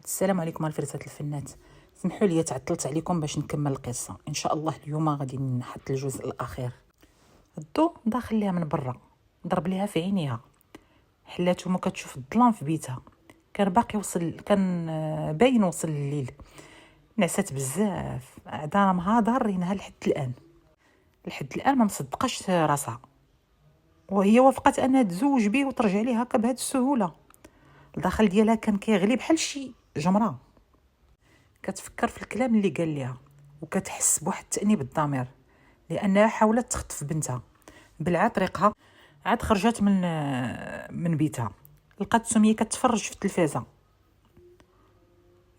السلام عليكم الفرسات الفنات. سمحوا لي تعطلت عليكم باش نكمل القصه. ان شاء الله اليوم غادي نحط الجزء الاخير. الضو داخل ليها من برا، ضرب ليها في عينيها، حلاتو ما كتشوف الظلام في بيتها. كان باقي باين وصل الليل. نعسات بزاف، عدا مهادر رينها لحد الان ما مصدقاش راسها، وهي وافقت انها تزوج به وترجع ليه هكا بهذه السهوله. الداخل ديالها كان كيغلي بحال شي جمره، كتفكر في الكلام اللي قال لها وكتحس بواحد التأنيب الضمير لانها حاولت تخطف بنتها بلع طريقها. عاد خرجت من بيتها، لقات سميه كتفرج في التلفازه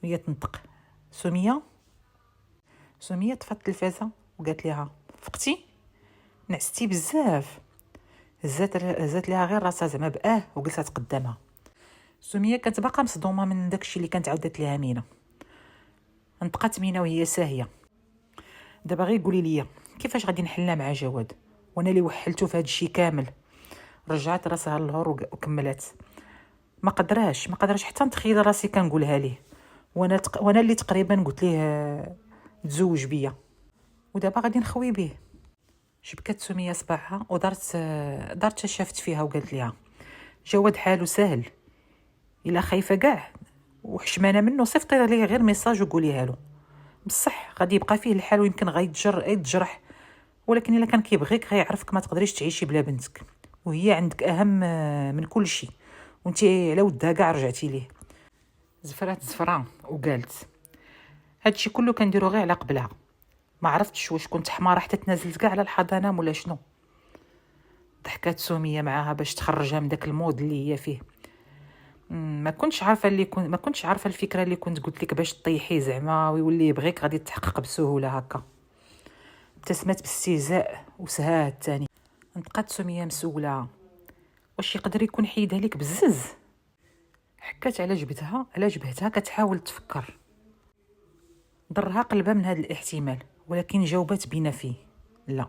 وهي تنطق. سميه طفات التلفازه وقالت لها فقتي نعستي بزاف. هزات لها غير راسها زعما باه وجلست قدامها. سميه كانت باقا مصدومه من داكشي اللي كانت عاودت لها مينا. نطقات مينا وهي ساهيه. دابا غير قولي لي كيفاش غادي نحلها مع جواد وانا اللي وحلته في هذا الشيء كامل. رجعت راسها للهور وكملت. ما قدراش حتى نتخيل راسي كنقولها ليه، وانا اللي تقريبا قلت ليه تزوج بيا ودابا غادي نخوي به. شبكت سميه صباعها ودارت شافت فيها وقالت لها جواد حاله سهل، الا خايفه كاع وحشمانه منه صيفطي ليه غير ميساج وقوليها له. بصح غادي يبقى فيه الحال ويمكن يتجرح، ولكن الا كان كيبغيك غيعرفك ما تقدريش تعيشي بلا بنتك، وهي عندك اهم من كل شيء، وانت على ودها كاع رجعتي ليه. زفرات زفره وقالت هادشي كله كنديرو غير على قبلها. ما عرفتش واش كنت حماره حتى تنازلت كاع على الحضانه ولا شنو. ضحكات سميه معاها باش تخرجها من داك المود اللي هي فيه. ما كنتش عارفه الفكره اللي كنت قلت لك باش تطيحي زعما ويولي يبغيك غادي تحقق بسهوله هكا. ابتسمت باستهزاء وسهات الثاني. نطقات سميه مسوله واش يقدر يكون حيدها لك بزز. حكات على جبهتها كتحاول تفكر. ضرها قلبها من هذا الاحتمال، ولكن جاوبت بنفي. لا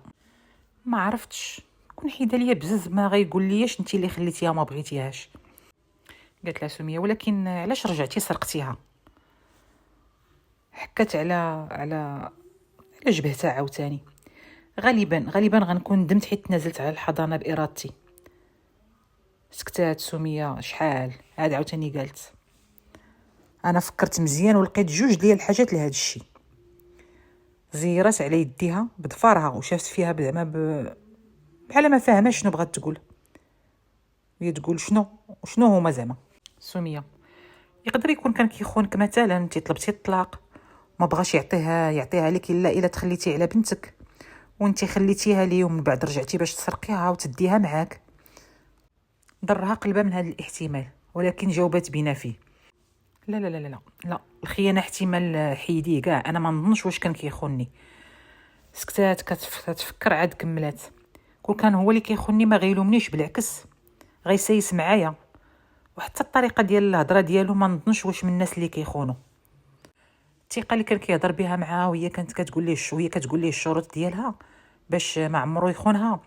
ما عرفتش كون حيدها ليا بزز ما غيقول ليش انت اللي خليتيها ما بغيتيهاش. قالت لها سميه ولكن علاش رجعتي سرقتيها. حكت على جبهتها عاوتاني. غالبا غنكون ندمت حيت تنازلت على الحضانه بارادتي. سكتات سميه شحال عاد عاوتاني قالت انا فكرت مزيان ولقيت جوج ديال الحاجات لهذا الشيء. زيرات على يديها بضفارها وشافت فيها زعما بحال ما فاهمه شنو بغات تقول. وهي تقول شنو هما زعما. سميه يقدر يكون كان كيخونك مثلا، انت طلبتي الطلاق ما بغاش يعطيها لك الا تخليتي على بنتك، وانت خليتيها ليه ومن بعد رجعتي باش تسرقيها وتديها معاك. ضرها قلبها من هذا الاحتمال، ولكن جاوبت بنفي. لا لا لا لا لا الخيانه احتمال حيديه كاع، انا ما نظنش واش كان كيخونني. سكتات كتفكر عاد كملات. كون كان هو اللي كيخونني ما غيلومنيش، بالعكس غيسايس معايا، وحتى الطريقه ديال الهضره ديالو ما نظنش واش من الناس اللي كيخونوا. الثقه اللي كان كيهضر بها معها وهي كانت كتقول ليه الشروط ديالها باش ما عمرو يخونها،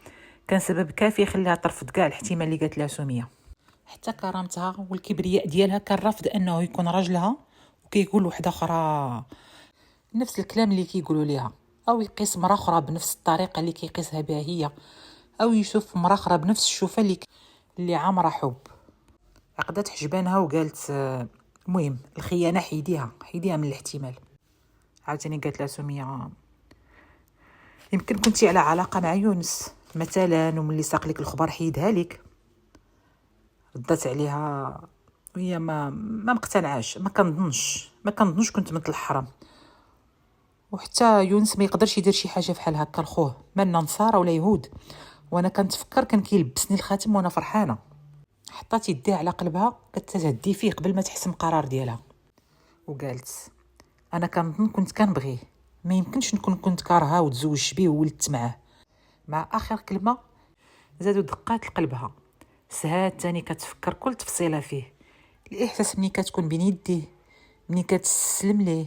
كان سبب كافي يخليها ترفض كاع الاحتمال اللي قالت لها سميه. حتى كرامتها والكبرياء ديالها كان رافض انه يكون راجلها وكيقول وحده اخرى نفس الكلام اللي كيقولوا ليها، او يقيس مرة اخرى بنفس الطريقه اللي كيقيسها بها هي، او يشوف مرة اخرى بنفس الشوفه اللي عامره حب. عقدت حجبانها وقالت المهم الخيانه حيديها من الاحتمال. عاوتاني قالت لها سميه يمكن كنتي على علاقه مع يونس مثلا وملي ساق لك الخبر حيدها لك. ردت عليها وهي ما مقتنعاش. ما كنظنش كنت مثل الحرام، وحتى يونس ما يقدرش يدير شي حاجه بحال هكا لخوه، مالنا نصارى ولا يهود، وانا كنتفكر كان كيلبسني الخاتم وانا فرحانه. حطات يديها على قلبها كتهدي فيه قبل ما تحسم قرار ديالها، وقالت انا كنظن كنت كنبغيه، ما يمكنش نكون كنت كارهه وتزوجت بيه وولدت معاه. مع اخر كلمه زادوا دقات لقلبها. سهات تاني كتفكر كل تفصيله فيه. الاحساس ملي كتكون بين يديه، ملي كتسلم ليه،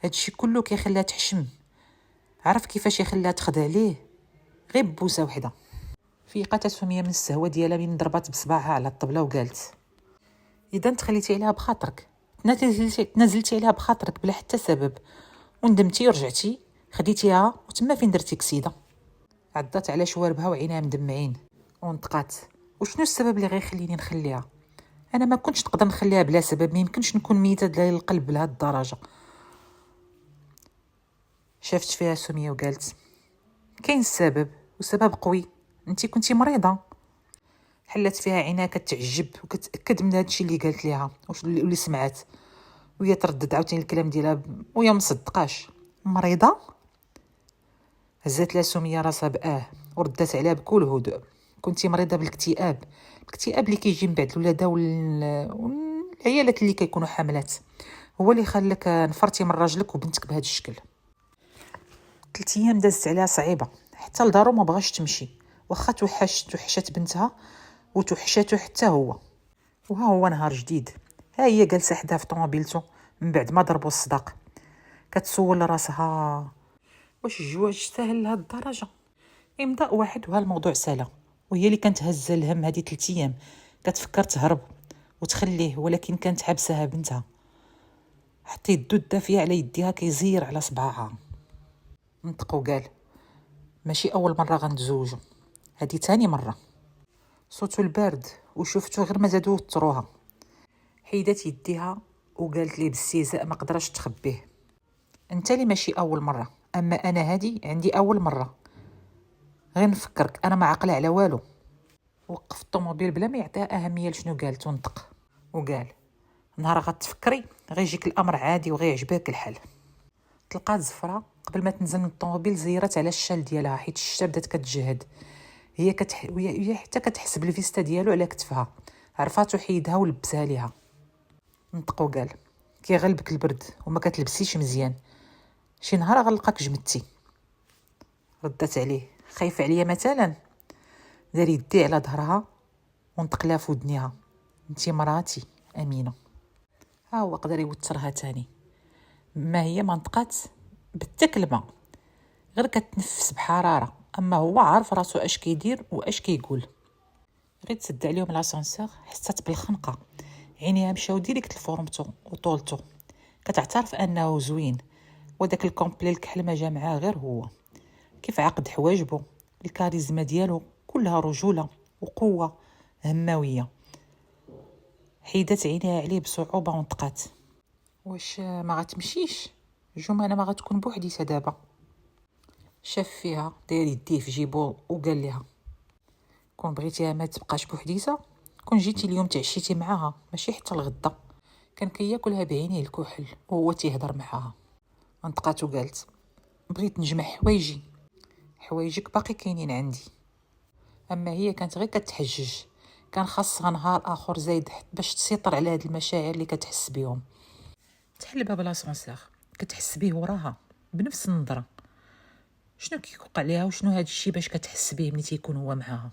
هادشي كله كيخليها تحشم. عرف كيفاش يخليها تخضع ليه غير بوسه وحده. فيقات سميه من السهوه ديالها من ضربات بصباعها على الطبله وقالت اذا انت خليتي عليها بخاطرك تنازلتي عليها بخاطرك بلا حتى سبب، وندمتي ورجعتي خديتيها وتما فين درتي كسيده. عضات على شواربها وعينها مدمعين ونطقات: وشنو السبب اللي غيخليني نخليها؟ انا ما كنتش نقدر نخليها بلا سبب، ما يمكنش نكون ميته ديال القلب لهاد الدرجه. شافت فيها سميه وقالت: كاين السبب، وسبب قوي، انتي كنتي مريضه. حلت فيها عينها كتعجب وكتاكد من هادشي اللي قالت ليها واللي سمعت، وهي تردد عاوتاني الكلام ديالها وهي مصدقاش. مريضه؟ هزات لها سميه راسها باه وردات عليها بكل هدوء: كنتي مريضه بالاكتئاب، الاكتئاب اللي كيجي من بعد الولاده والعيالات اللي كيكونوا حاملات، هو اللي خلاك نفرتي من راجلك وبنتك بهذا الشكل. 3 ايام دازت عليها صعيبه، حتى لدارو ما بغاش تمشي، واخا توحشت بنتها وتوحشاتو حتى هو. وها هو نهار جديد، ها هي جالسه حداه في طوموبيلتو من بعد ما ضربوا الصداق، كتسول راسها: واش الجواج ساهل لهاد الدرجه؟ امضاء واحد وها الموضوع سالا. وهي اللي كانت هزه الهم هذه 3 ايام، كتفكر تهرب وتخليه، ولكن كانت حابسها بنتها. حتى يدو الدافيه على يديها كيزير على صباعها. نطق وقال: ماشي اول مره غنتزوجو، هذه تاني مره. صوتو البارد وشفتو غير ما زادو وتروها. حيدات يديها وقالت ليه باستهزاء ما قدرش تخبيه: انت اللي ماشي اول مره، اما انا هادي عندي اول مره. غير نفكرك انا ما عاقله على والو. وقف الطوموبيل بلا ما يعطيها اهميه لشنو قالت ونطق وقال: نهار غتفكري غيجيك الامر عادي وغيعجبك الحال. تلقات زفره قبل ما تنزل من الطوموبيل زيرت على الشال ديالها حيت الشتا بدات كتجهد. هي حتى كتحس بالفيستا ديالو على كتفها، عرفاتو حيدها ولبسها ليها. نطق وقال: كيغلبك البرد وما كتلبسيش مزيان، شي نهار غنلقاك جمدتي. ردت عليه: خايفه عليا مثلا؟ دار يديه على ظهرها ونطق لها في ودنيها: انتي مراتي امينه. ها هو قدر يوترها تاني، ما هي ما نطقات بتا كلمه، غير كتنفس بحراره، اما هو عارف راسو اش كيدير واش كيقول. غير تسد عليهم لاسانسور حسات بالخنقه، عينيها مشاو ديريكت لفورمتو وطولتو، كتعترف انه زوين، وداك الكومبلي الكحل ما جا معاه غير هو. كيف عقد حواجبو، الكاريزما ديالو كلها رجوله وقوه هماويه. حيدت عينيها عليه بصعوبه ونطقات: واش ما غتمشيش؟ جمانه ما غتكون بوحديتها دابا. شاف فيها داير يديه في جيبو وقال لها: كون بغيتيها ما تبقاش بوحديتها، كون جيتي اليوم تعشيتي معاها ماشي حتى الغدا. كان كياكلها بعينيه الكحل وهو تيهضر معاها. انطقات وقالت: بغيت نجمع حوايجك باقي كاينين عندي. اما هي كانت غير كتحجج، كان خاصها نهار اخر زايد باش تسيطر على هاد المشاعر اللي كتحس بهم. تحل باب لاسانسور كتحس بيه وراها بنفس النظره. شنو كيوقع ليها وشنو هاد الشيء باش كتحس بيه ملي تيكون هو معاها؟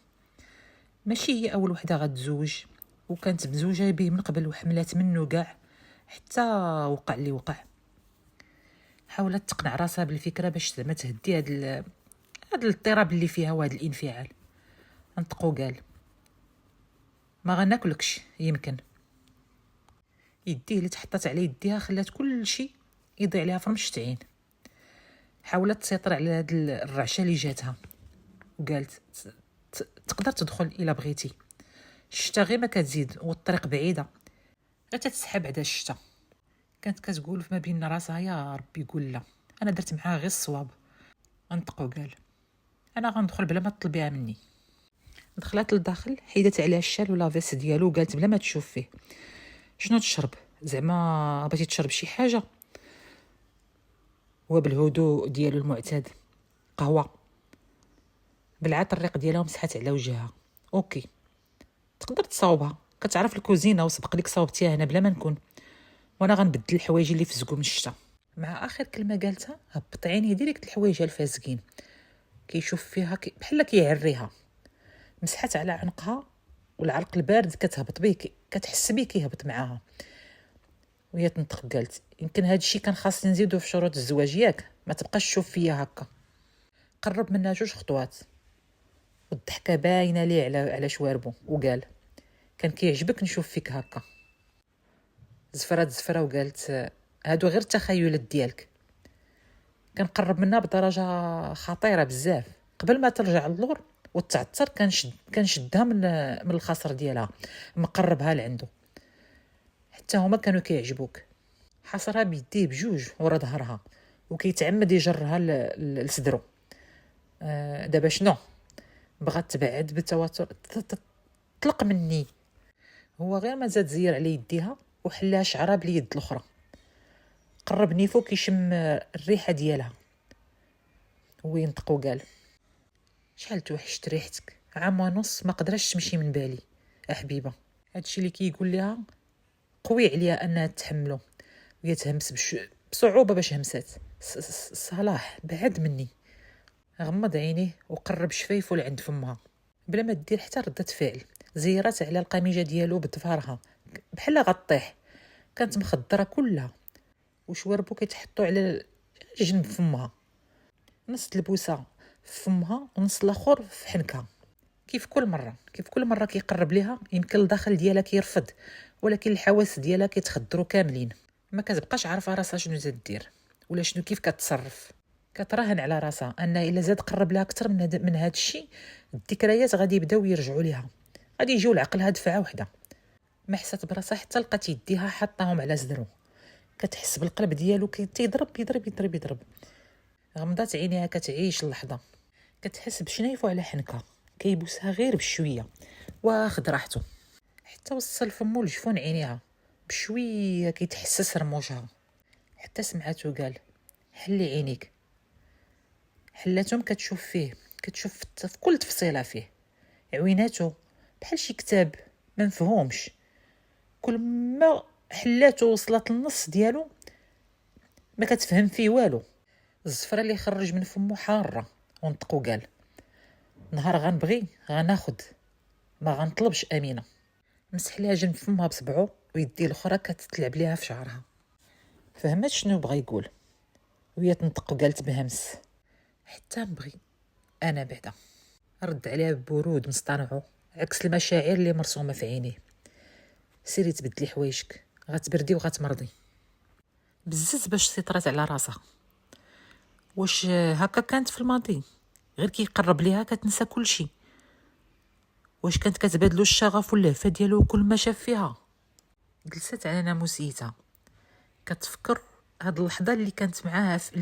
ماشي هي اول وحده غتزوج، وكانت مزوجه به من قبل وحملات منه كاع، حتى وقع اللي وقع. حاولت تقنع راسها بالفكره باش زعما تهدي هاد الاضطراب اللي فيها وهاد الانفعال. انطقو قال: ما غناكلكش يمكن. يديه اللي تحطت على يديها خلات كل شيء يضيع عليها في رمشة عين. حاولت تسيطر على هاد الرعشه اللي جاتها وقالت: تقدر تدخل الا بغيتي، الشتا غير ما كتزيد والطريق بعيده، غير تتسحب عدا الشتا. كانت كتقول ما بين راسها: يا ربي قول لا، انا درت معاه غير الصواب. انطق وقال: انا غندخل بلا ما تطلبيها مني. دخلت لداخل، حيدت عليها الشال ولا فيس ديالو وقالت بلا ما تشوف فيه: شنو تشرب؟ زعما بغيتي تشرب شي حاجه؟ وبالهدوء ديالو المعتاد: قهوه. بلعت الريق ديالها ومسحت على وجهها: اوكي، تقدر تصاوبها، كتعرف الكوزينه وسبق لك صاوبتيها هنا بلا ما نكون، وانا غنبدل الحوايج اللي فزقوا من الشتا. مع اخر كلمه قالتها هبط عينيه ديريكت الحوايج الفازقين، كيشوف فيها بحال كيعريها. مسحت على عنقها والعرق البارد كتهبط به، كتحس به كيهبط معاها. وهي تنطق قالت: يمكن هذا الشيء كان خاص نزيدو في شروط الزواج، ياك ما تبقاش تشوف فيا هكا. قرب منها 2 خطوات والضحكه باينه ليه على شواربو وقال: كان كيعجبك نشوف فيك هكا. زفرة وقالت هادو غير التخيلات ديالك. كنقرب منها بدرجه خطيره بزاف. قبل ما ترجع اللور وتعثر كنشدها من الخصر ديالها، مقربها لعندو. حتى هما كانوا كيعجبوك. حصرها بيديه بجوج ورا ظهرها وكيتعمد يجرها لصدرو. دابا شنو؟ بغات تبعد بالتوتر. طلق مني. هو غير ما زاد زير على يديها وحلها شعرها باليد الاخرى. قرب نيفو كيشم الريحه ديالها. هو ينطق وقال شحال توحشت ريحتك، عام ونص ما قدرش تمشي من بالي حبيبه. هادشي اللي كيقول لها قوي عليها انها تحمله، وهي تهمس بصعوبه باش همسات. صلاح بعد مني. غمض عينيه وقرب شفايفو لعند فمها بلا ما دير حتى ردة فعل. زيرات على القميجه ديالو بضفارها بحال غطيح، كانت مخضره كلها، وشواربو كيتحطوا على جنب فمها، نص البوسه في فمها ونص الاخر في حنكها. كيف كل مره كيقرب ليها يمكن الداخل ديالها كيرفض، ولكن الحواس ديالها كيتخدروا كاملين. ما كتبقاش عارفه راسها شنو زاد دير ولا شنو كيف كتصرف. كتراهن على راسها ان الا زاد قرب لها اكثر من هذا الشيء الذكريات غادي يبداو يرجعوا ليها، غادي يجيو لعقلها دفعه وحده. ما حست براسها حتى لقات يديها حاطاهم على صدرو. كتحس بالقلب ديالو كيضرب يضرب يضرب يضرب. غمضات عينيها كتعيش اللحظه. كتحس بشنايفو على حنكها كيبوسها غير بشويه واخد راحته، حتى وصل فمو لجفون عينيها بشويه كيتحسس رموشها. حتى سمعته قال حلي عينيك. حلاتهم كتشوف فيه، كتشوف في كل تفصيله فيه. عويناتو بحال شي كتاب ما مفهومش. كل ما حلاتو وصلت للنص ديالو ما كتفهم فيه والو. الزفره اللي خرج من فمو حاره ونطق وقال نهار غنبغي غناخد، ما غنطلبش امينه. مسح ليها جنب فمها بصبعو ويدي الاخرى كتتلعب ليها في شعرها. فهمت شنو بغى يقول وهي تنطق وقالت بهمس حتى نبغي انا بعدا. رد عليها ببرود مصطنعو عكس المشاعر اللي مرسومه في عينيه. سيري تبدلي حوايجك، غتبردي وغتمرضي. بزز باش سيطرات على راسها. واش هكا كانت في الماضي؟ غير كيقرب ليها كتنسى كل شيء. واش كانت كتبادلو الشغف واللهفه ديالو كل ما شاف فيها؟ جلست على ناموسيتها كتفكر هاد اللحظه اللي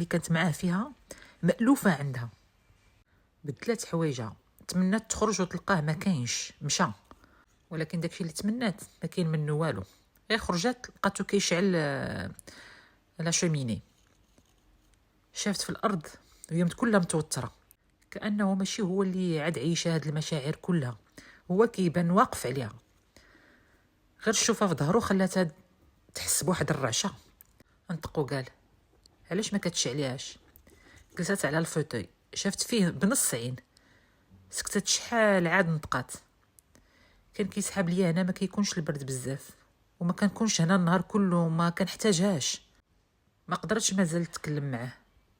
كانت معاه فيها مألوفه عندها. بدلات حوايجها، تمنات تخرج وتلقاه ما كاينش، مشى. ولكن داكشي اللي تمنات ما كاين منه والو. غير خرجت لقاتو كيشعل لا شوميني. شافت في الارض وهي كلها متوتره، كانه ماشي هو اللي عاد عايشه هاد المشاعر كلها، هو كيبان واقف عليها. غير الشوفه في ظهرو خلاتها تحس بواحد الرعشه. انطق وقال علاش ما كتشعليهاش؟ جلست على الفوتوي، شافت فيه بنص عين. سكتت شحال عاد نطقات كان كيسحب ليا هنا ما كيكونش البرد بزاف، وما كنكونش هنا النهار كله، ما كنحتاجهاش. ما قدرتش مازال تكلم معاه.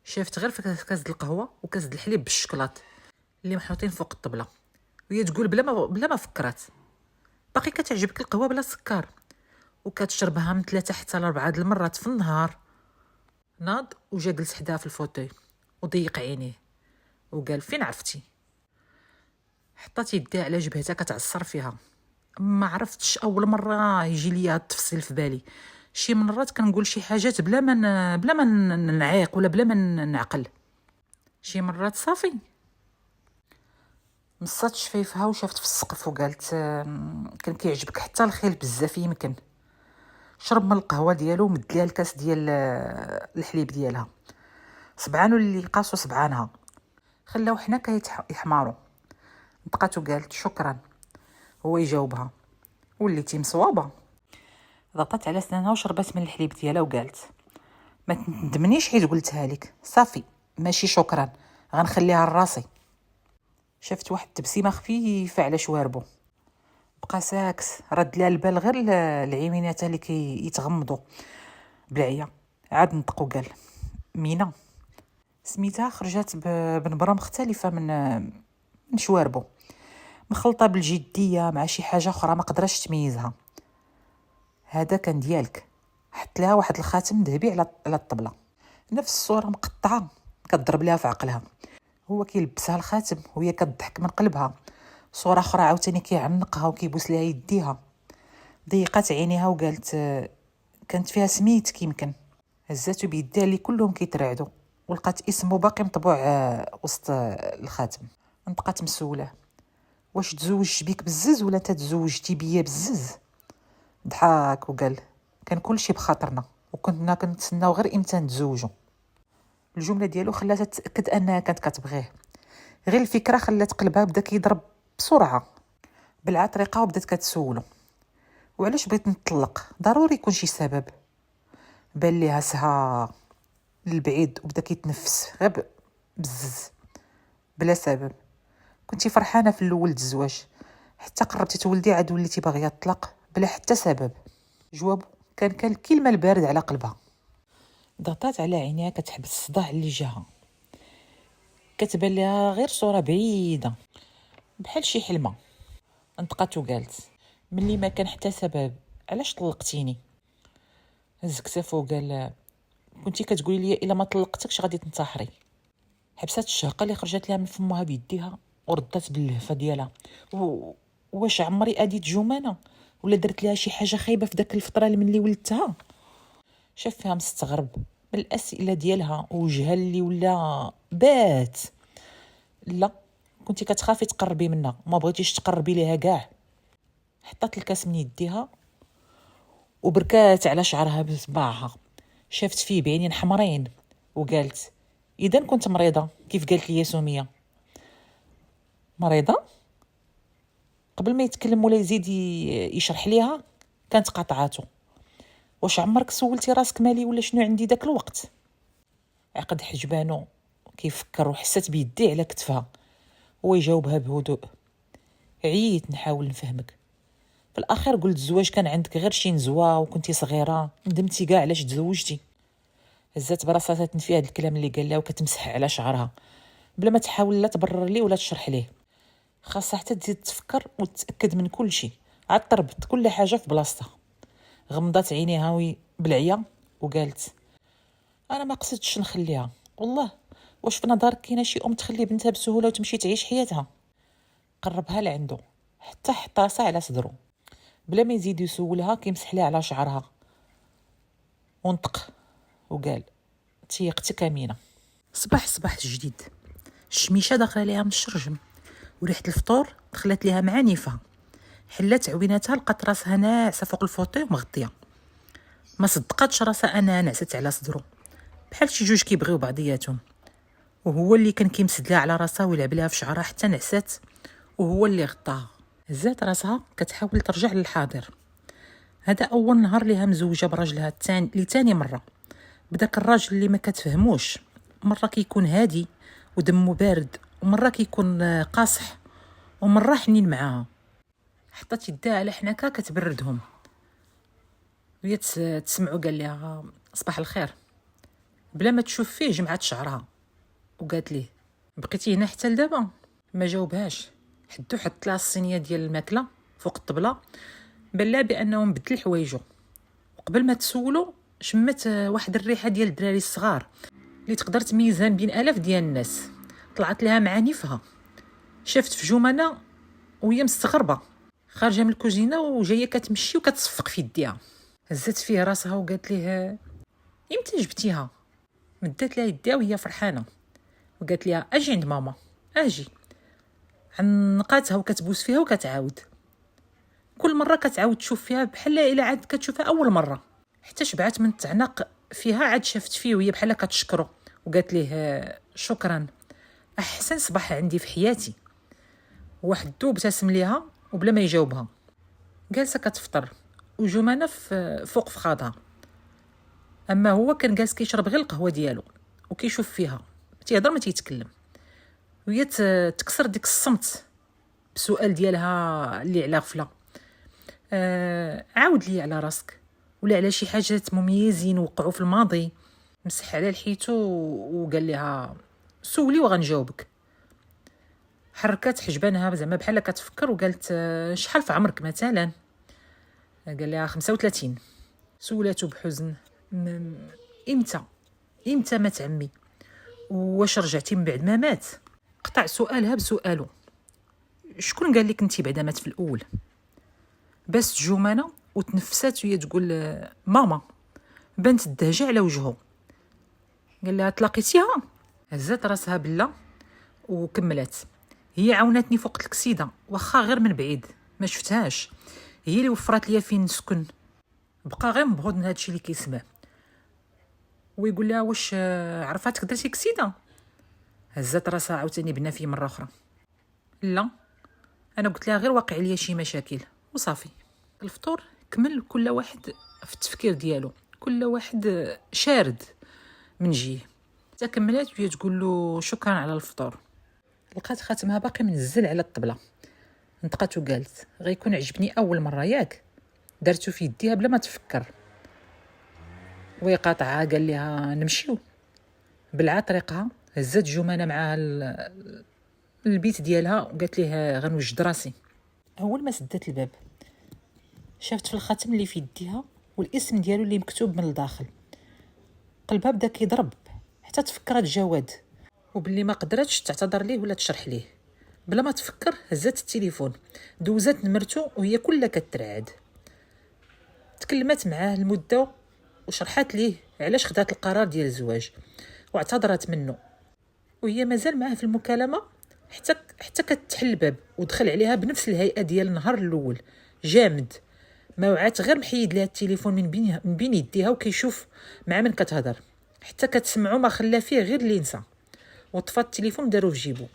شافت غير في كاس القهوه وكاس الحليب بالشكلاط اللي محطوطين فوق الطبله، وهي تقول بلا ما فكرات باقي كتعجبك القهوه بلا سكر، وكتشربها من 3 حتى ل 4 المرات في النهار. ناض وجا جلس حداها في الفوتوي وضيق عينيه وقال فين عرفتي؟ حطات يديها على جبهتها كتعصر فيها. ما عرفتش، اول مره يجي لي هاد التفصيل في بالي. شي مرات كنقول شي حاجات بلا ما نعيق ولا بلا ما نعقل. شي مرات صافي. مصات شفايفها وشافت في السقف وقالت كان كيعجبك حتى الخيل بزاف. يمكن شرب من القهوه ديالو ومد ليها الكاس ديال الحليب ديالها. صبعانو اللي قاسو صبعانها خلاو حنا كيحماروا. بقات وقالت شكرا. هو يجاوبها وليتي مصوابه. ضغطت على سنانها وشربت من الحليب ديالها وقالت ما تندمنيش حيت قلتها لك. صافي ماشي شكرا، غنخليها لراسي. شفت واحد التبسيمه خفيفه على شواربو. بقى ساكت، رد لها البال غير العينيات اللي كيتغمضوا بالعيا. عاد نطق وقال مينا. سميتها خرجت بنبره مختلفه من شواربو، مخلطه بالجديه مع شي حاجه اخرى ما قدرش تميزها. هذا كان ديالك، حط لها واحد الخاتم ذهبي على الطبله، نفس الصوره مقطعه كتضرب لها في عقلها. هو كيلبسها الخاتم وهي كتضحك من قلبها. صوره اخرى عاوتاني كيعنقها وكيبوس لها يديها. ضيقات عينيها وقالت كانت فيها سميت كيمكن. هزاتو بيديها اللي كلهم كيترعدوا ولقات اسمه باقي مطبوع وسط الخاتم. نبقات مسوله، واش تزوجت بيك بزز ولا انت تزوجتي بيا بزز؟ ضحك وقال كان كلشي بخاطرنا وكنا كنتسناو غير امتى نتزوجوا. الجمله ديالو خلاتها تتاكد انها كانت كتبغيه، غير الفكره خلات قلبها بدا كيضرب بسرعه بالعطريقه وبدات كتسولو وعلاش بغيت نطلق، ضروري يكون شي سبب. بان ليها سها للبعيد وبدا كيتنفس غير بزز بلا سبب. كنتي فرحانه في الاول الزواج، حتى قربتي تولدي عاد وليتي باغيه تطلق بلا حتى سبب. جوابو كان الكلمه البارد على قلبها. ضغطات على عينيها كتحبس الصداع اللي جاها، كتبان لها غير صوره بعيده بحال شي حلمه. انطقات وقالت ملي ما كان حتى سبب علاش طلقتيني؟ هز كتافو وقال كنتي كتقولي لي الا ما طلقتكش غادي تنتحري. حبسات الشهقه اللي خرجت لها من فمها بيديها وردات باللهفه ديالها. واش عمري اديت جمانه ولا درت لها شي حاجه خايبه في داك الفتره اللي ولدتها؟ شاف فيها مستغرب من الاسئله ديالها ووجهها اللي ولا بات. لا كنتي كتخافي تقربي منها، ما بغيتيش تقربي ليها كاع. حطات الكاس من يديها وبركات على شعرها بصباعها، شافت فيه بعينين حمرين وقالت اذا كنت مريضه كيف قالت لي سميه. مريضه؟ قبل ما يتكلم ولا يزيد يشرح ليها كانت قاطعاته. واش عمرك سولتي راسك مالي ولا شنو عندي داك الوقت؟ عقد حجبانو كيفكر وحسات بيديه على كتفها. هو يجاوبها بهدوء عييت نحاول نفهمك، في الاخير قلت الزواج كان عندك غير شي نزوه وكنتي صغيره ندمتي كاع علاش تزوجتي. هزات براسها تنفي هذا الكلام اللي قال لها وكتمسح على شعرها بلا ما تحاول لا تبرر ليه ولا تشرح ليه. خاصها حتى تزيد تفكر وتتاكد من كل شيء. عاد طربت كل حاجه في بلاصتها. غمضات عينيها بالعيا وقالت انا ما قصدتش نخليها والله. واش في نظرك كاينه شي ام تخلي بنتها بسهوله وتمشي تعيش حياتها؟ قربها لعنده حتى حط راسها على صدره بلا ما يزيد يسولها كيمسح لها على شعرها ونطق وقال تيقتك امينه. صباح جديد، الشميشه داخله ليها من الشرجم وريحه الفطور دخلت ليها معنيفه. حلات عويناتها لقات راسها ناعسه فوق الفوطي ومغطيه. ما صدقاتش راسها انها نعست على صدره بحال شي جوج كيبغيو بعضياتهم، وهو اللي كان كيمسد لها على راسها ويلعب لها في شعرها حتى نعسات وهو اللي غطاها. هزات راسها كتحاول ترجع للحاضر. هذا اول نهار ليها مزوجه براجلها لتاني مره بداك الراجل اللي ما كتفهموش. مره كيكون هادي ودمه بارد ومره كيكون قاصح ومره حنين معاها. حطت يدها على حناكها كتبردهم وهي تسمعو قال لها صباح الخير. بلا ما تشوف فيه جمعت شعرها وقالت ليه بقيتي هنا حتى لدابا؟ ما جاوبهاش. حط لها الصينيه ديال الماكله فوق الطبله بان لها بانه مبدل حوايجو. وقبل ما تسولو شمت واحد الريحه ديال الدراري الصغار اللي تقدر تميزها بين الاف ديال الناس. طلعت لها معانيفها. شافت في جمانه وهي مستغربه خارجه من الكوزينه وجايه كتمشي وكتصفق في يديها. هزت فيه راسها وقالت ليه امتى جبتيها؟ مدات لها يديها وهي فرحانه وقالت لها اجي عند ماما اجي. عنقاتها وكتبوس فيها وكتعاود. كل مره كتعاود تشوف فيها بحال الا عاد كتشوفها اول مره، حتى شبعت من التعناق فيها. عاد شافت فيه وهي بحال كتشكره وقالت ليه شكرا، احسن صباح عندي في حياتي. واحد الدوب ابتسم ليها وبلا ما يجاوبها. جالسه كتفطر وجمانه فوق فخاضها، اما هو كان جالس كيشرب غير القهوه ديالو وكيشوف فيها تيهضر ما تيتكلم. وهي تكسر ديك الصمت بسؤال ديالها اللي على غفله. عاود لي على راسك ولا على شي حاجات مميزين وقعوا في الماضي. مسح على لحيته وقال لها سولي وغنجاوبك. حركات حجبانها زعما بحال كتفكر وقالت شحال في عمرك مثلا؟ قال لها 35. سولاتو بحزن امتى مات عمي؟ واش رجعتي من بعد ما مات؟ قطع سؤالها بسؤالو. شكون قال لك انتي بعدا مات في الاول؟ بس جمانه وتنفسات وهي تقول ماما. بانت الدهجه على وجهه. قال لها تلاقيتيها؟ هزات راسها بلا وكملت. هي عاونتني فوق الكسيده واخا غير من بعيد ما شفتهاش، هي اللي وفرات ليا فين نسكن. بقى غير مبغوض من هادشي اللي كيسمع ويقول لها واش عرفاتك درتي كسيده؟ هزات راسها عاوتاني بنافيه مره اخرى. لا انا قلت لها غير واقع ليا شي مشاكل وصافي. الفطور كمل، كل واحد في التفكير ديالو، كل واحد شارد من جيه. حتى كملات وهي تقول له شكرا على الفطور. لقات خاتمها باقي منزل على الطبله. نطقات وقالت غيكون عجبني اول مره ياك، درتو في يديها بلا ما تفكر. ويقاطعها قال لها نمشيو. بلعا طريقها هزت جمانه معاها البيت ديالها وقالت ليه غنوجد راسي. اول ما سدت الباب شافت في الخاتم اللي في يديها والاسم ديالو اللي مكتوب من الداخل. قلبها بدا كيضرب حتى تفكرت جواد وباللي ما قدرتش تعتذر ليه ولا تشرح ليه. بلا ما تفكر هزت التليفون دوزات نمرتو وهي كلها كترعد. تكلمت معاه المده وشرحت ليه علاش خدات القرار ديال الزواج واعتذرت منه، وهي مازال معاه في المكالمه حتى كتحل الباب ودخل عليها بنفس الهيئه ديال النهار الاول، جامد ما وعات غير محيد لها التليفون من بين يديها وكيشوف مع من كتهضر، حتى كتسمعو ما خلى فيه غير اللي نسى. وطفى التليفون دارو في جيبو.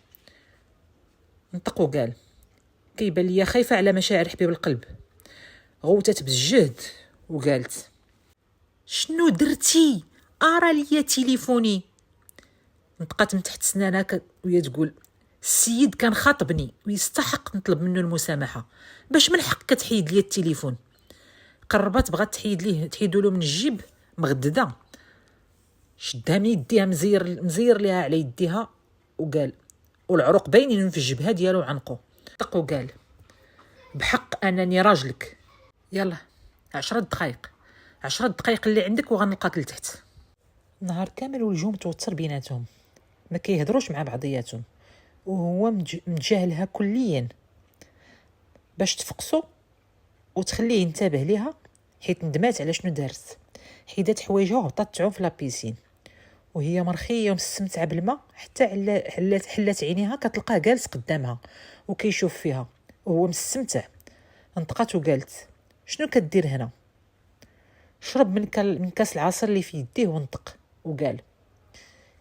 نطق وقال كيبان ليا خايفه على مشاعر حبيب القلب. غوتت بالجهد وقالت شنو درتي؟ ارى ليا تليفوني. نطقات من تحت سنانها وهي تقول السيد كان خاطبني ويستحق نطلب منه المسامحه، باش من حق كتحيد ليا التليفون. قربت بغات تحيدو له من الجيب مغدده، شدها من يديها مزير ليها على يديها وقال والعروق باينين في الجبهه ديالو عنقو. طق وقال بحق انني راجلك، يلا 10 دقائق اللي عندك وغنلقاك لتحت. نهار كامل والجو متوتر بيناتهم، ما كيهضروش مع بعضياتهم وهو متجاهلها كليا. باش تفقسو وتخليه ينتبه ليها حيت ندمات على شنو دارت. حيدات حوايجها وهبطات تعوم في لابيسين وهي مرخيه ومستمتعه بالماء حتى حلات عينيها كتلقاه جالس قدامها وكيشوف فيها وهو مستمتع. انطقات وقالت شنو كدير هنا؟ شرب من كاس العصير اللي في يديه ونطق وقال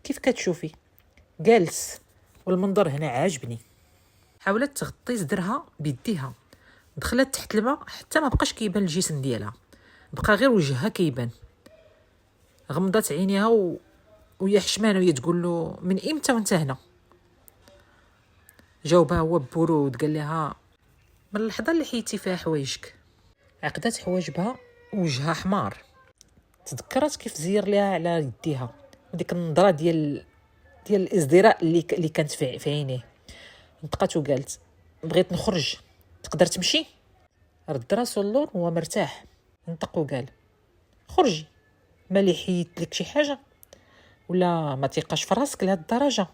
كيف كتشوفي؟ جالس والمنظر هنا عاجبني. حاولت تغطي صدرها بيديها، دخلت تحت الماء حتى ما بقاش كيبان الجسم ديالها، بقى غير وجهها كيبان. غمضت عينيها وهي حشمانه وهي تقول له من امتى وانت هنا؟ جاوبها هو ببرود قال لها من اللحظه اللي حيتي فيها حوايجك. عقدت حواجبها ووجهها حمار. تذكرت كيف زير ليها على يديها وديك النظره ديال الازدراء اللي كانت في عينيه. نطقات وقالت بغيت نخرج، تقدر تمشي؟ رد راسو اللور وهو مرتاح. نطق وقال خرجي، مالي حيت لك شي حاجه ولا ما تيقاش في راسك لهاد الدرجه؟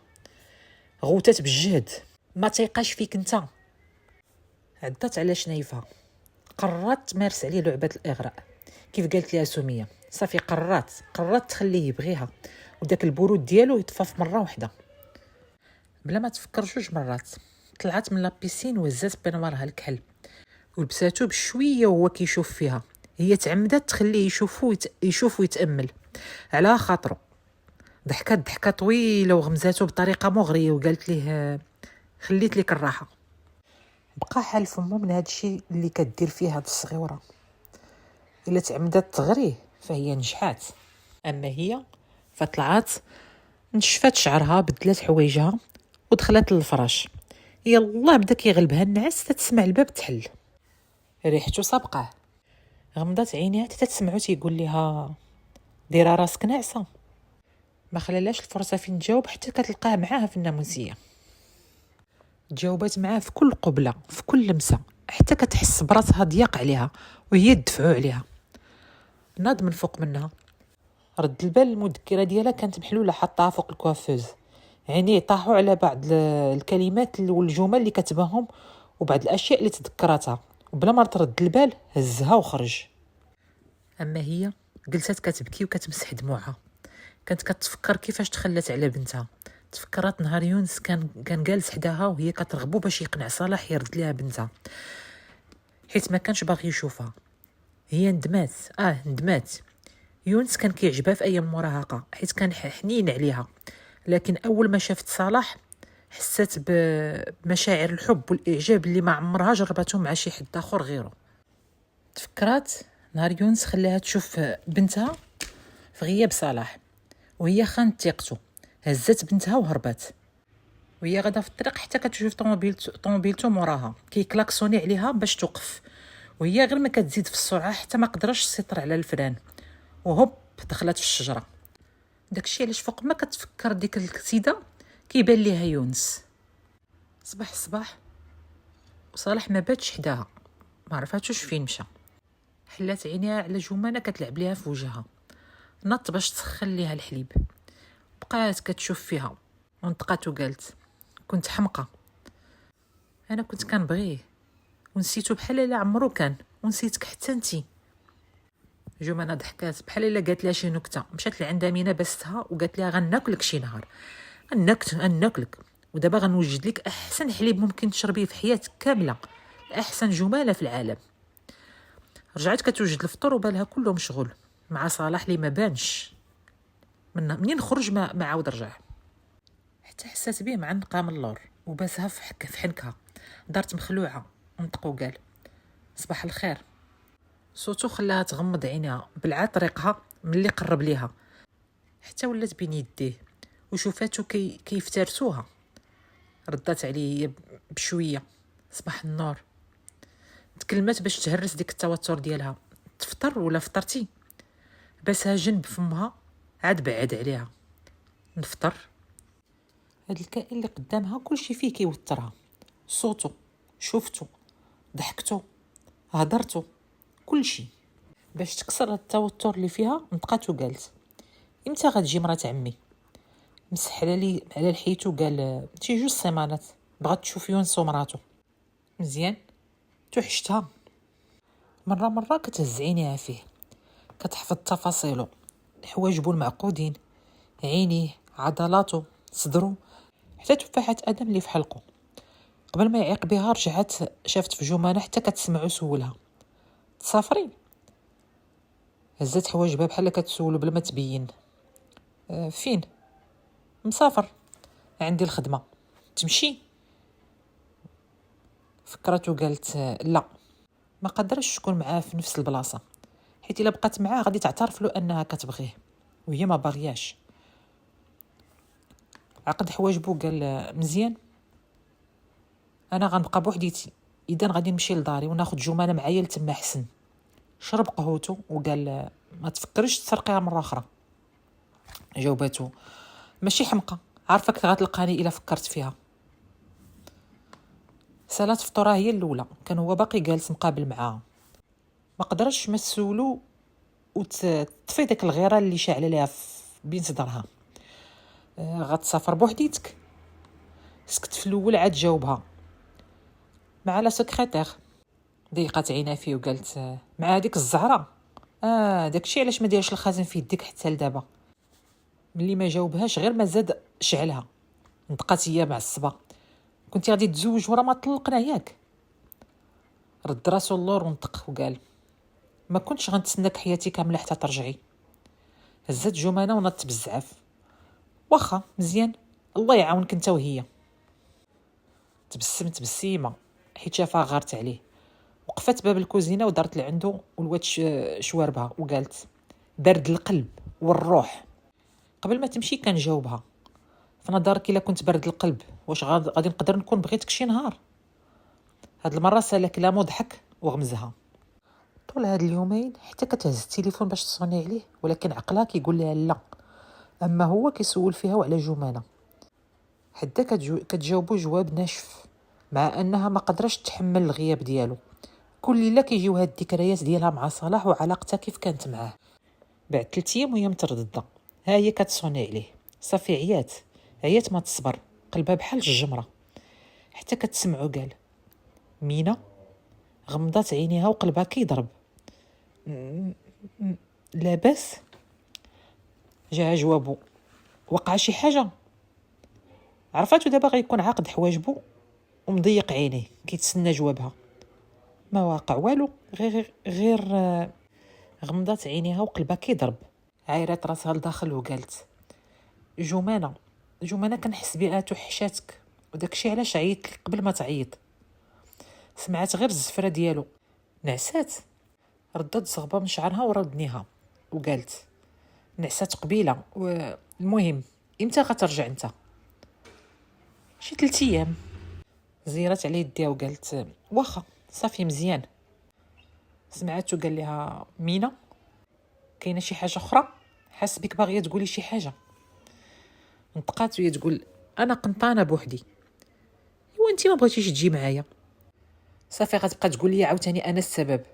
غوتات بالجهد ما تيقاش فيك انت. عدت على شنايفها، قررت تمارس عليه لعبه الاغراء كيف قالت لها سميه. صافي قررت تخليه يبغيها وداك البرود ديالو يطفى في مره واحده. بلا ما تفكر 2 مرات طلعت من لابيسين وهزات بنوارها الكحل ولبساتو بشويه وهو كيشوف فيها. هي تعمدت تخليه يشوف ويتامل على خاطره. ضحكت ضحكه طويله وغمزاتو بطريقه مغريه وقالت ليه خليت لك الراحه. بقى حال فمو من هاد الشيء اللي كدير فيه هاد الصغيره. الا تعمدت تغريه فهي نجحات، اما هي فطلعت نشفات شعرها بدلات حوايجها ودخلت للفراش. يلا بدا كيغلبها النعاس تتسمع الباب تحل، ريحته سابقه. غمضت عينيها حتى تسمعو تيقول لها ديرها راسك ناعسه. ما خلالاش الفرصه فين تجاوب حتى كتلقاه معاها في الناموسيه. جاوبت معاه في كل قبله في كل لمسه حتى كتحس براسها ضيق عليها وهي تدفعو عليها. ناض من فوق منها. رد البال المذكره ديالها كانت محلوله حطها فوق الكوافوز. عينيه طاحوا على بعض الكلمات والجمل اللي كتباهم وبعض الاشياء اللي تذكرتها، وبلا ما ترد البال هزها وخرج. اما هي جلست كتبكي وكتمسح دموعها. كانت كتفكر كيفاش تخلت على بنتها. تفكرت نهار يونس كان جالس حداها وهي كترغبو باش يقنع صلاح يرد ليها بنتها، حيت ما كانش باغي يشوفها. هي ندمات. يونس كان كيعجبها في ايام المراهقه حيت كان حنين عليها، لكن اول ما شافت صلاح حست بمشاعر الحب والاعجاب اللي ما عمرها جربتهم مع شي حد اخر غيره. تفكرات نهار يونس خلاها تشوف بنتها في غياب صلاح وهي خانت ثقته. هزت بنتها وهربت، وهي غادا في الطريق حتى كتشوف طوموبيلته موراها كيكلاكسوني عليها باش توقف، وهي غير ما كتزيد في السرعه حتى ما قدرش تسيطر على الفران، وهوب دخلت في الشجره. داكشي علاش فوق ما كتفكر ديك الكسيده كيبان ليها يونس. صباح وصالح ما باتش حداها، ما عرفاتوش فين مشى. حلات عينيها على جمانه كتلعب ليها في وجهها، نط باش تسخن ليها الحليب. بقات كتشوف فيها ونطقات وقالت كنت حمقى، انا كنت كنبغيه ونسيتو بحال الا عمرو كان، ونسيتك حتى انتي. جمانه ضحكات بحال الا قالت لها شي نكته. مشات لعند امينه باستها وقالت لها غناكلك شي نهار، غناكلك ودابا غنوجد لك احسن حليب ممكن تشربيه في حياتك كامله، احسن جماله في العالم. رجعت كتوجد الفطور وبالها كله مشغول مع صلاح اللي ما بانش منين خرج ما عاود رجع، حتى حسات به مع قام اللور وباسها في حنكها. دارت مخلوعه ونطق وقال صباح الخير. صوتو خلاها تغمض عينيها بلع طريقها ملي قرب ليها، حتى ولات بين يديه وشوفاتو كيفترسوها. ردات عليه بشويه صباح النور. تكلمات باش تهرس ديك التوتر ديالها. تفطر ولا فطرتي؟ باسها جنب فمها عاد بعد عليها. نفطر. هاد الكائن اللي قدامها كلشي فيه كيوترها، صوتو، شوفتو، ضحكتو، هضرتو، كلشي. باش تكسر هاد التوتر اللي فيها نطقات وقالت امتى غتجي مرات عمي؟ مسح على لحيتو قال شي 2 سيمانات، بغات تشوف يونس ومراتو. مزيان توحشتها. مرة كتهز عينيها فيه، كتحفظ تفاصيلو، حواجبو المعقودين، عينيه، عضلاتو، صدرو، حتى تفاحة ادم اللي في حلقو. قبل ما يعيق بها رجعت شافت في جمانه حتى كتسمعو سولها تسافري؟ هزت حواجبها بحال كتسولو بلا ما تبين. فين؟ مسافر، عندي الخدمه. تمشي؟ فكرت وقالت لا، ما قدرش تكون معاه في نفس البلاصه، حيت الا بقات معاه غادي تعترف له انها كتبغيه وهي ما باغياش. عقد حواجبو قال مزيان، انا غنبقى بوحديتي، اذا غادي نمشي لداري وناخذ جمانه معايا لتما حسن. شرب قهوته وقال ما تفكرش تسرقيها مره اخرى. جاوباتو ماشي حمقى، عارفك غتلقاني الا فكرت فيها. سالات فطورها هي الاولى، كان هو باقي جالس مقابل معاها. ما قدرش ما تسولو وتطفي داك الغيره اللي شاعله ليها بين صدرها. غتسافر بوحديتك؟ سكت في الاول عاد جاوبها مع لا سكرتير. ضيقت عينها فيه وقالت مع هذيك الزهره. داكشي علاش ما دايرش الخازن في يديك حتى لدابا. ملي ما جاوبهاش غير ما زاد شعلها. نطقات هي معصبه كنتي غادي تزوج ورا ما طلقنا ياك؟ رد راسو اللور ونطق وقال ما كنتش غنتسناك حياتي كامله حتى ترجعي. هزت جمانه ونط بزاف. واخا مزيان، الله يعاونك انت وهي. تبسمت بسيمه حيت شافها غارت عليه. وقفت باب الكوزينه ودارت لعندو ولوات شواربها وقالت برد القلب والروح. قبل ما تمشي كان جاوبها في نظرك الا كنت برد القلب واش غادي نقدر نكون بغيتك شي نهار؟ هاد المره سالا كلامو ضحك وغمزها. طول هاد اليومين حتى كتهز التليفون باش تصوني عليه، ولكن عقلها كيقول لها لا. اما هو كيسول فيها وعلى جمانه، حتى كتجاوبو جواب ناشف، مع انها ما قدرش تحمل الغياب ديالو. كل ليله كيجيو هاد الذكريات ديالها مع صلاح وعلاقتها كيف كانت معاه. بعد 3 ايام وهي متردده، ها هي كتصوني عليه. صافي عيات ما تصبر، قلبها بحال الجمره. حتى كتسمعو قال مينا. غمضات عينيها وقلبها كيضرب. لاباس؟ جا جوابو. وقع شي حاجه؟ عرفاتو دابا غيكون عاقد حواجبو ومضيق عينيه كيتسنى جوابها. ما واقع والو، غير غمضات عينيها وقلبها كيضرب. عايرات راسها لداخل وقالت جمانه كنحس بها توحشاتك، وداكشي علاش عيطت لك قبل ما تعيط. سمعت غير الزفره ديالو. نعسات؟ ردت زغبه من شعرها ورا ودنيها وقالت نعسات قبيله. المهم امتى غترجع انت؟ شي 3 ايام. زيرات على يديها وقالت واخا صافي مزيان. سمعته قال لها مينا كاينه شي حاجه اخرى؟ حاس بك باغيه تقولي شي حاجه. نطقات وهي تقول انا قنطانه بوحدي. ايوا انت ما بغيتيش تجي معايا؟ صافي غتبقى تقول لي عاوتاني انا السبب.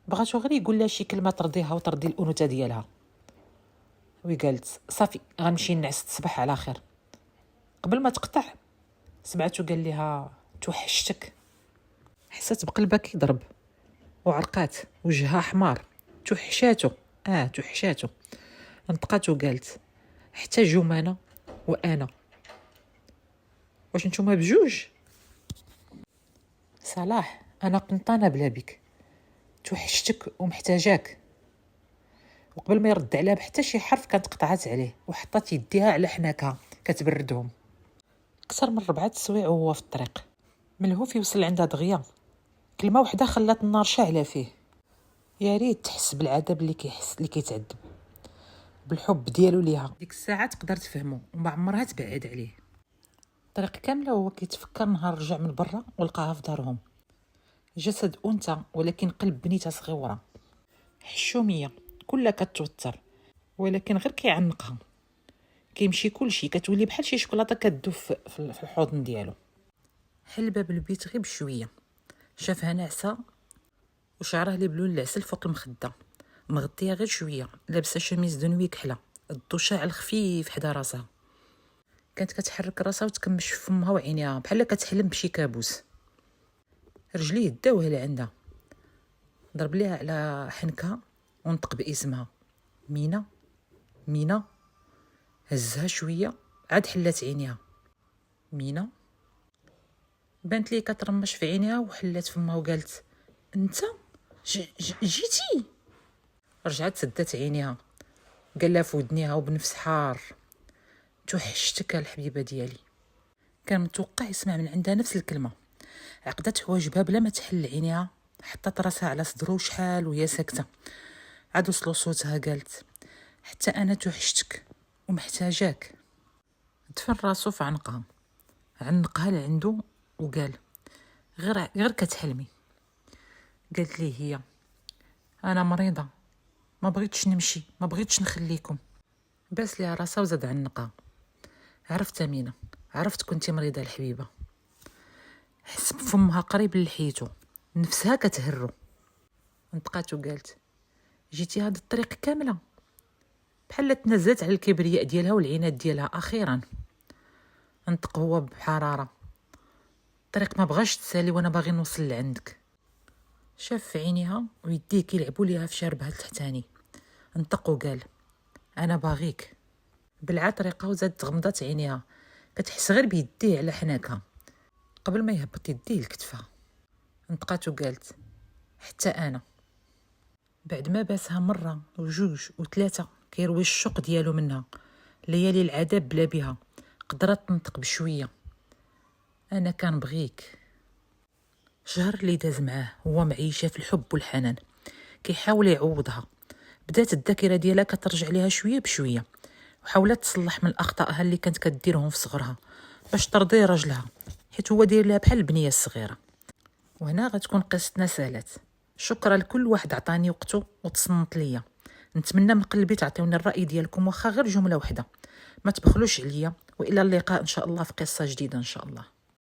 بغاتو غير يقول لها شي كلمه ترضيها وترضي الانوثه ديالها. وقالت صافي غنمشي نعس تصبح على خير. قبل ما تقطع سمعته قال لها توحشتك. حسات بقلبها كيضرب وعرقات وجهها حمار. توحشاتو. نطقات وقالت حتى جمانه وانا. واش نتوما بجوج؟ صلاح انا قنطانه بلا بك، توحشتك ومحتاجاك. وقبل ما يرد عليها بحتى شي حرف كانت قطعات عليه وحطات يديها على حناكها كتبردهم. اكثر من 4 سوايع وهو في الطريق. ملهوف يوصل عندها دغيا. كلمه واحده خلات النار شاعله فيه. يا ريت تحس بالعذاب اللي كيتعذب، بالحب ديالو ليها. ديك الساعه تقدر تفهمه وما عمرها تبعد عليه. الطريق كامله وهو كيتفكر نهار رجع من برا ولقاها في دارهم. جسد انثى ولكن قلب بنيته صغيره حشوميه كلها كتوتر، ولكن غير كيعنقها. كيمشي كلشي كتولي بحال شي شوكولاته كتدوب في الحوضن ديالو. حل باب البيت غير بشويه، شافها ناعسه وشعرها اللي بلون العسل فوق المخده، مغطيه غير شويه، لابسه شميز دنوي كحله، الضو شاعل خفيف حدا راسها. كانت كتحرك راسها وتكمش في فمها وعينيها بحال كتحلم بشي كابوس. رجليه داوه لعندها، ضرب ليها على حنكها ونطق باسمها مينا. هزها شويه عاد حلات عينيها. مينا بانت لي كترمش في عينيها وحلات فمها وقالت انت جيتي. رجعت سدات عينيها، قال لها في ودنيها وبنفس حار توحشتك الحبيبه ديالي. كان متوقع يسمع من عندها نفس الكلمه. عقدت حواجبها بلا ما تحل عينيها، حطت راسها على صدرو شحال وهي ساكته. عاد وصلوا صوتها قالت حتى انا توحشتك ومحتاجاك. دفن راسو في عنقها لعندو وقال غير كتحلمي. قالت ليه هي انا مريضه، ما بغيتش نمشي، ما بغيتش نخليكم. باس ليها راسها وزاد عنقها. عرفت مينا، عرفت كنتي مريضه الحبيبه. حس بفمها قريب لحيتو، نفسها كتهرو. نطقات وقالت جيتي هاد الطريق كامله؟ بحال تنزلت على الكبرياء ديالها والعناد ديالها اخيرا. نطق هو بحراره الطريق ما بغاش تسالي وانا باغي نوصل لعندك. شاف في عينيها ويديه كيلعبوا ليها في شربها التحتاني. نطق وقال انا باغيك. بلعة طريقه وزادت غمضات عينيها، كتحس غير بيديه على حناكها قبل ما يهبط يديه لكتفها. نطقات وقالت حتى انا. بعد ما باسها مره وجوج وثلاثه كيروي الشوق ديالو منها، ليالي العذاب بلا بها، قدرت تنطق بشويه انا كنبغيك. شهر اللي داز معاه هو معيشه في الحب والحنان، كيحاول يعوضها. بدات الذاكره ديالها كترجع ليها شويه بشويه، وحاولت تصلح من اخطائها اللي كانت كديرهم في صغرها باش ترضي راجلها، حيت هو داير لها بحال البنيه الصغيره. وهنا غتكون قصتنا سالات. شكرا لكل واحد عطاني وقته وتصنت ليا. نتمنى من قلبي تعطيوني الراي ديالكم، واخا غير جمله واحده. ما تبخلوش عليا، والى اللقاء ان شاء الله في قصه جديده ان شاء الله.